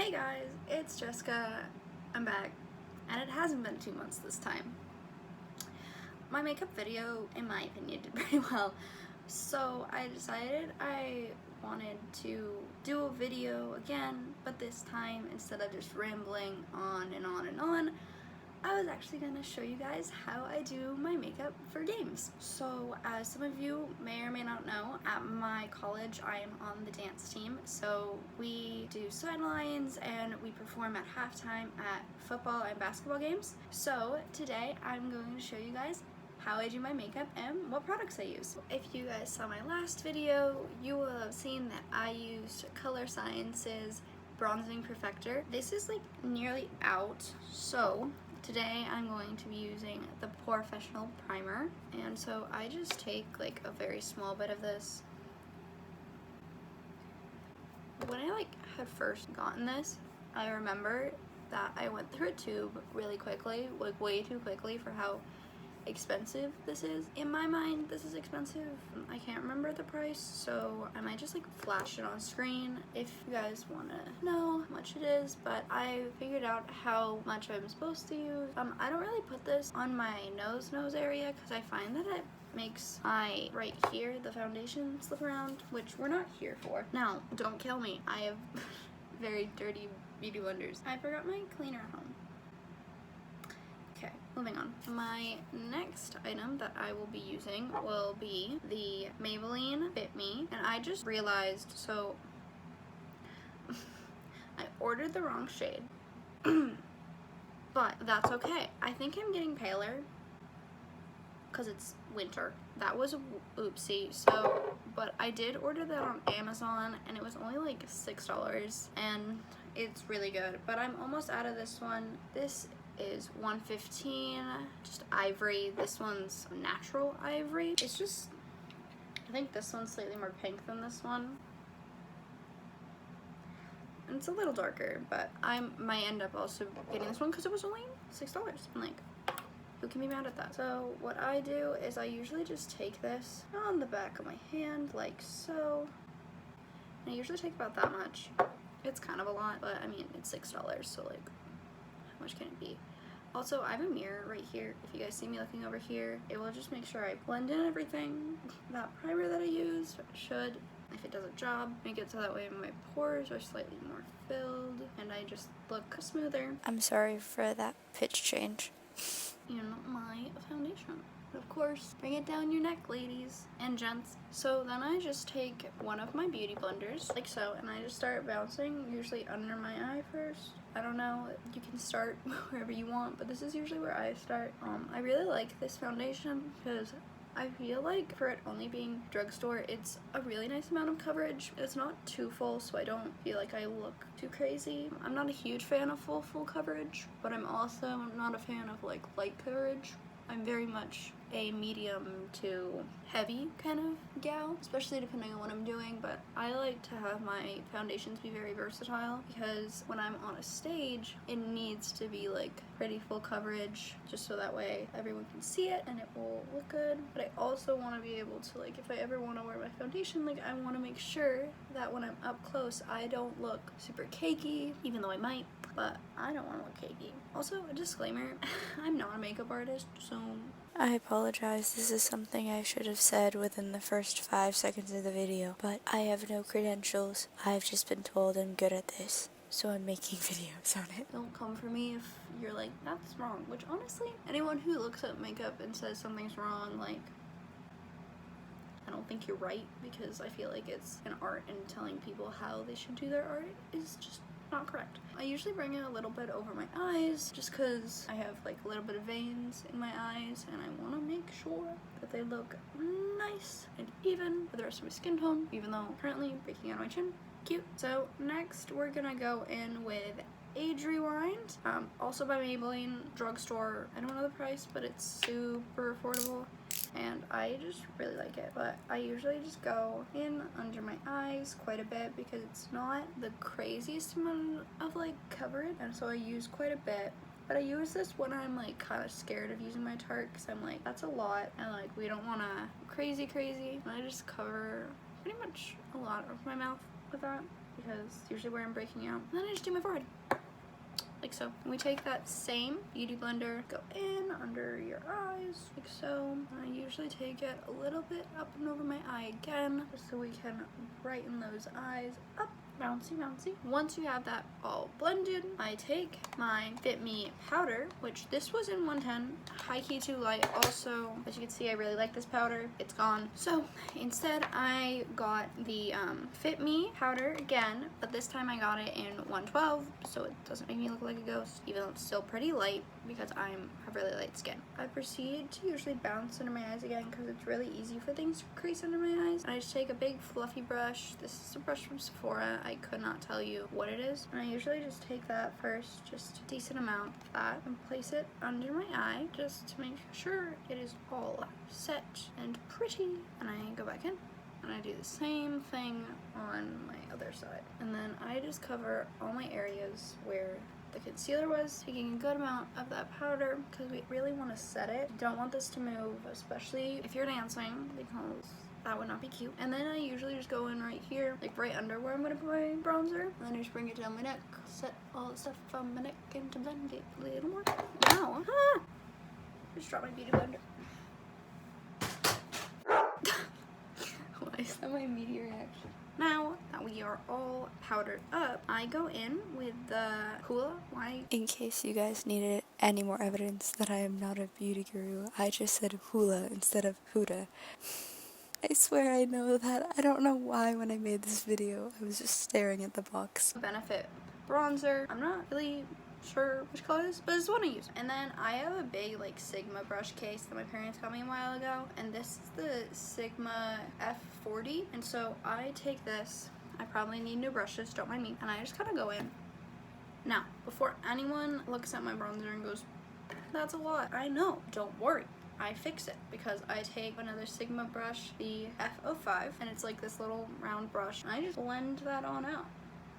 Hey guys, it's Jessica. I'm back, and it hasn't been 2 months this time. My makeup video, in my opinion, did pretty well, so I decided I wanted to do a video again, but this time, instead of just rambling on and on and on, I was actually going to show you guys how I do my makeup for games. So as some of you may or may not know, at my college I am on the dance team, so we do sidelines and we perform at halftime at football and basketball games. So today I'm going to show you guys how I do my makeup and what products I use. If you guys saw my last video, you will have seen that I used Color Science's Bronzing Perfector. This is like nearly out, so today I'm going to be using the Professional Primer, and so I just take like a very small bit of this. When I had first gotten this, I remember that I went through a tube really quickly, like way too quickly for how expensive this is. In my mind, this is expensive. I can't remember the price, so I might just flash it on screen if you guys want to know how much it is, but I figured out how much I'm supposed to use. I don't really put this on my nose area because I find that it makes my right here, the foundation, slip around, which we're not here for. Now, don't kill me. I have very dirty beauty blenders. I forgot my cleaner at home. Okay, moving on. My next item that I will be using will be the Maybelline Fit Me, and I just realized, so I ordered the wrong shade, but that's okay. I think I'm getting paler because it's winter. That was a oopsie. So, but I did order that on Amazon, and it was only like $6, and it's really good. But I'm almost out of this one. This is $1.15, just ivory. This one's natural ivory. It's just, I think this one's slightly more pink than this one, and it's a little darker, but I might end up also getting this one because it was only $6. I'm like, who can be mad at that? So what I do is I usually just take this on the back of my hand like so, and I usually take about that much. It's kind of a lot, but I mean, it's $6, so like, how much can it be? Also, I have a mirror right here. If you guys see me looking over here, it will just make sure I blend in everything. That primer that I used should, if it does a job, make it so that way my pores are slightly more filled and I just look smoother. I'm sorry for that pitch change. In my foundation. Of course, bring it down your neck, ladies and gents. So then I just take one of my beauty blenders, like so, and I just start bouncing, usually under my eye first. I don't know, you can start wherever you want, but this is usually where I start. I really like this foundation because I feel like for it only being drugstore, it's a really nice amount of coverage. It's not too full, so I don't feel like I look too crazy. I'm not a huge fan of full coverage, but I'm also not a fan of light coverage. I'm very much a medium to heavy kind of gal, especially depending on what I'm doing, but I like to have my foundations be very versatile because when I'm on a stage, it needs to be pretty full coverage just so that way everyone can see it and it will look good. But I also want to be able to, if I ever want to wear my foundation, I want to make sure that when I'm up close, I don't look super cakey, even though I might, but I don't want to look cakey. Also, a disclaimer, I'm not a makeup artist, so I apologize, this is something I should have said within the first 5 seconds of the video, but I have no credentials. I've just been told I'm good at this, so I'm making videos on it. don't come for me if you're like, that's wrong, which honestly, anyone who looks at makeup and says something's wrong, I don't think you're right, because I feel like it's an art, and telling people how they should do their art is just not correct. I usually bring it a little bit over my eyes just because I have a little bit of veins in my eyes, and I want to make sure that they look nice and even for the rest of my skin tone, even though I'm currently breaking out my chin. Cute. So next we're gonna go in with Age Rewind, also by Maybelline, drugstore. I don't know the price, but it's super affordable and I just really like it. But I usually just go in under my eyes quite a bit because it's not the craziest amount of coverage, and so I use quite a bit. But I use this when I'm kind of scared of using my Tarte because I'm that's a lot, and we don't want to crazy, and I just cover pretty much a lot of my mouth with that. because it's usually where I'm breaking out. And then I just do my forehead. Like so. And we take that same beauty blender, go in under your eyes, like so. I usually take it a little bit up and over my eye again, just so we can brighten those eyes up. Bouncy, bouncy. Once you have that all blended, I take my Fit Me powder, which this was in 110, high key too light. Also, as you can see, I really like this powder. It's gone. So instead, I got the Fit Me powder again, but this time I got it in 112, so it doesn't make me look like a ghost, even though it's still pretty light because I have really light skin. I proceed to usually bounce under my eyes again because it's really easy for things to crease under my eyes. And I just take a big fluffy brush. This is a brush from Sephora. I could not tell you what it is. And I usually just take that first, just a decent amount of that, and place it under my eye just to make sure it is all set and pretty. And I go back in and I do the same thing on my other side. And then I just cover all my areas where the concealer was, taking a good amount of that powder because we really want to set it. You don't want this to move, especially if you're dancing, because that would not be cute. And then I usually just go in right here, like right under where I'm going to put my bronzer. And then I just bring it down my neck, set all the stuff from my neck and to blend it a little more. Now, just drop my beauty blender. Why is that my immediate reaction? Now that we are all powdered up, I go in with the Hoola White. In case you guys needed any more evidence that I am not a beauty guru, I just said hula instead of Huda. I swear I know that. I don't know why when I made this video, I was just staring at the box. Benefit bronzer. I'm not really sure which color it is, but it's the one I use. And then I have a big like Sigma brush case that my parents got me a while ago, and this is the Sigma F40. And so I take this, I probably need new brushes, don't mind me, and I just kind of go in. Now, before anyone looks at my bronzer and goes, that's a lot, I know, don't worry. I fix it because I take another Sigma brush, the F05, and it's like this little round brush, and I just blend that on out.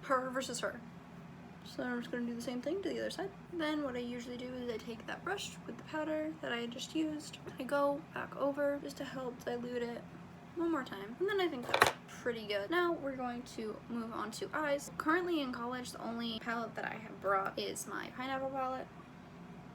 Her versus her. So I'm just going to do the same thing to the other side. Then what I usually do is I take that brush with the powder that I just used, I go back over just to help dilute it one more time, and then I think that's pretty good. Now we're going to move on to eyes. Currently in college, the only palette that I have brought is my pineapple palette.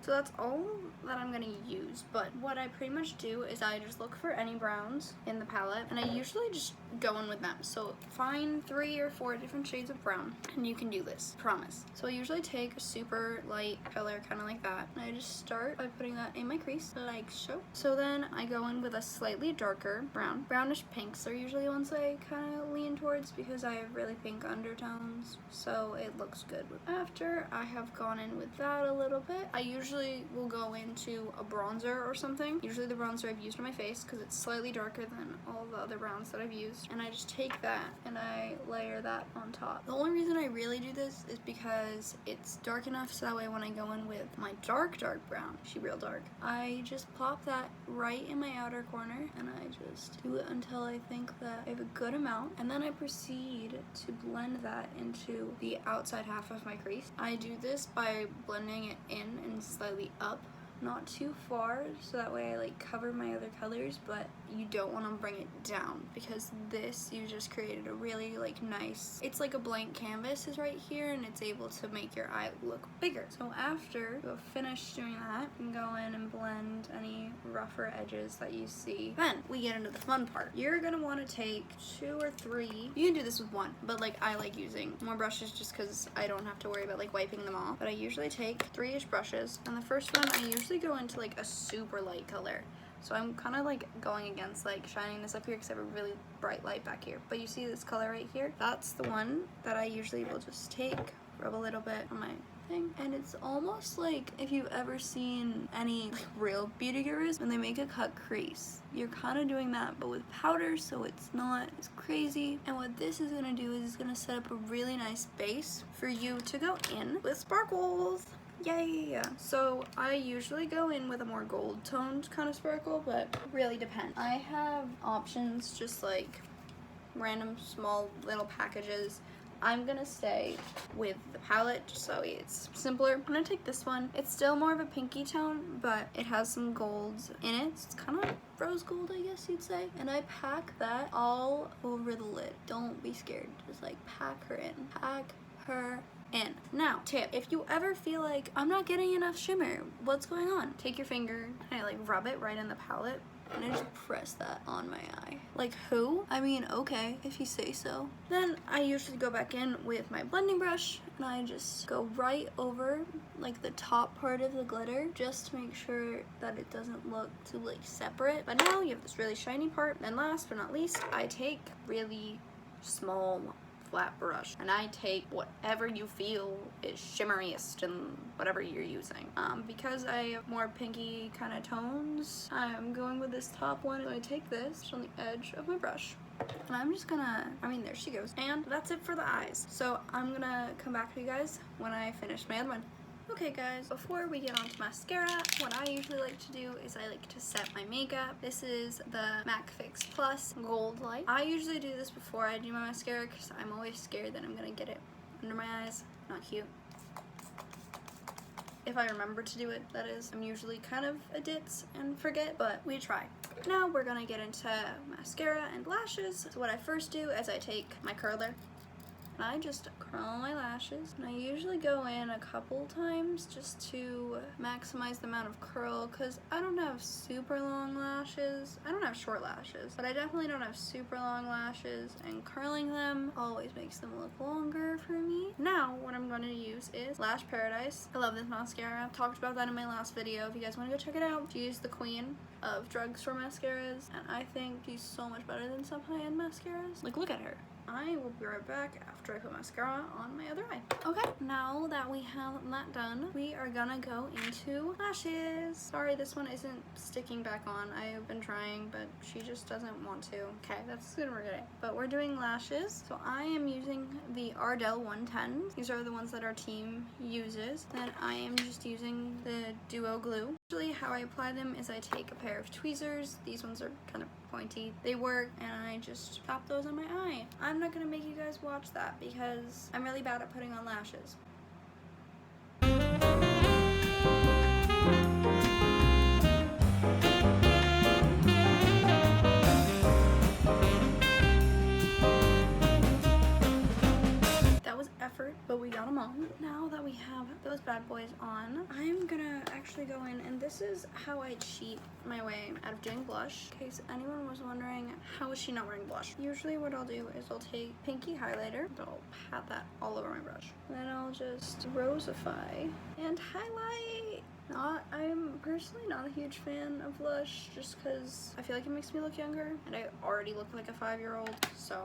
So that's all that I'm going to use, but what I pretty much do is I just look for any browns in the palette, and I usually just go in with them. So find 3 or 4 different shades of brown, and you can do this, promise. So I usually take a super light color, kind of like that, and I just start by putting that in my crease, like so. So then I go in with a slightly darker brown. Brownish pinks are usually the ones I kind of lean towards because I have really pink undertones, so it looks good. After I have gone in with that a little bit, I usually will go into a bronzer or something. Usually the bronzer I've used on my face because it's slightly darker than all the other browns that I've used. And I just take that and I layer that on top. The only reason I really do this is because it's dark enough so that way when I go in with my dark brown, she real dark, I just plop that right in my outer corner and I just do it until I think that I have a good amount. And then I proceed to blend that into the outside half of my crease. I do this by blending it in and slightly up, not too far, so that way I like cover my other colors, but you don't want to bring it down because this, you just created a really like nice, it's like a blank canvas is right here and it's able to make your eye look bigger. So after you have finished doing that, you can go in and blend any rougher edges that you see. Then we get into the fun part. You're gonna want to take 2 or 3, you can do this with 1, but like I like using more brushes just because I don't have to worry about like wiping them off, but I usually take 3-ish brushes, and the first one I usually go into like a super light color. So I'm kind of like going against like shining this up here because I have a really bright light back here. But you see this color right here? That's the one that I usually will just take, rub a little bit on my thing. And it's almost like if you've ever seen any like real beauty gurus when they make a cut crease. You're kind of doing that but with powder so it's not as crazy. And what this is going to do is it's going to set up a really nice base for you to go in with sparkles. Yay! So I usually go in with a more gold toned kind of sparkle, but it really depends. I have options just like random small little packages I'm gonna stay with the palette just so it's simpler. I'm gonna take this one. It's still more of a pinky tone, but it has some golds in it. It's kind of rose gold, I guess you'd say. And I pack that all over the lid. Don't be scared. Just like pack her in. Pack her in. Now, tip, if you ever feel like I'm not getting enough shimmer, what's going on? Take your finger and I like rub it right in the palette. And I just press that on my eye. Like who? I mean, okay, if you say so. Then I usually go back in with my blending brush and I just go right over like the top part of the glitter just to make sure that it doesn't look too like separate. But now you have this really shiny part. And last but not least, I take really small flat brush and I take whatever you feel is shimmeriest and whatever you're using. Because I have more pinky kind of tones, I'm going with this top one. So I take this on the edge of my brush and I'm just gonna, there she goes. And that's it for the eyes. So I'm gonna come back to you guys when I finish my other one. Okay guys, before we get on to mascara, what I usually like to do is I like to set my makeup. This is the MAC Fix Plus Gold Light. I usually do this before I do my mascara because I'm always scared that I'm gonna get it under my eyes. Not cute. If I remember to do it, that is. I'm usually kind of a ditz and forget, but we try. Now we're gonna get into mascara and lashes. So what I first do is I take my curler and I just curl my lashes, and I usually go in a couple times just to maximize the amount of curl because I don't have super long lashes. I don't have short lashes, but I definitely don't have super long lashes, and curling them always makes them look longer for me. Now what I'm going to use is Lash Paradise. I love this mascara. I've talked about that in my last video. If you guys want to go check it out, she's the queen of drugstore mascaras, and I think she's so much better than some high-end mascaras. Like, look at her. I will be right back after I put mascara on my other eye. Okay, now that we have that done, we are gonna go into lashes. Sorry, this one isn't sticking back on. I've been trying, but she just doesn't want to. Okay, that's good for today. But we're doing lashes. So I am using the Ardell 110. These are the ones that our team uses. Then I am just using the Duo Glue. Usually how I apply them is I take a pair of tweezers. These ones are kind of pointy. They work, and I just pop those on my eye. I'm not gonna make you guys watch that because I'm really bad at putting on lashes. That was effort, but we got them on. Now that we have those bad boys on, I'm gonna actually go in, and this is how I cheat my way out of doing blush. In case anyone was wondering, how is she not wearing blush? Usually what I'll do is I'll take pinky highlighter, I'll pat that all over my brush. Then I'll just rosify and highlight. I'm personally not a huge fan of blush just because I feel like it makes me look younger, and I already look like a 5-year-old, so.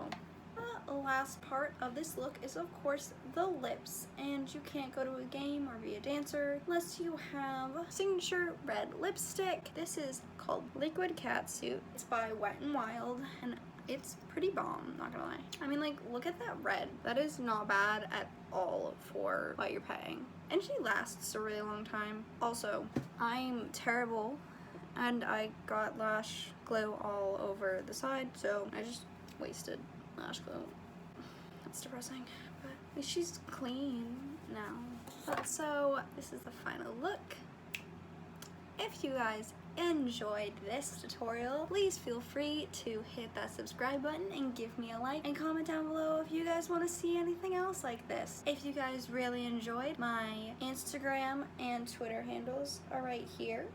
The last part of this look is of course the lips, and you can't go to a game or be a dancer unless you have signature red lipstick. This is called Liquid Catsuit. It's by Wet n Wild, and it's pretty bomb, not gonna lie. Like, look at that red. That is not bad at all for what you're paying, and she lasts a really long time. Also, I'm terrible and I got lash glue all over the side, so I just wasted lash glue. That's depressing, but at least she's clean now. So this is the final look. If you guys enjoyed this tutorial, please feel free to hit that subscribe button and give me a like, and comment down below if you guys want to see anything else like this. If you guys really enjoyed, my Instagram and Twitter handles are right here.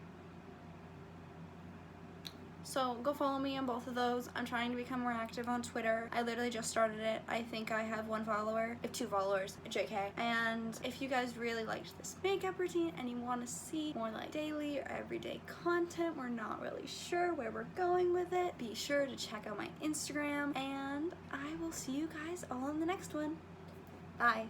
So go follow me on both of those. I'm trying to become more active on Twitter. I literally just started it. I think I have 1 follower. I have 2 followers, JK. And if you guys really liked this makeup routine and you want to see more like daily or everyday content, we're not really sure where we're going with it, be sure to check out my Instagram, and I will see you guys all in the next one. Bye.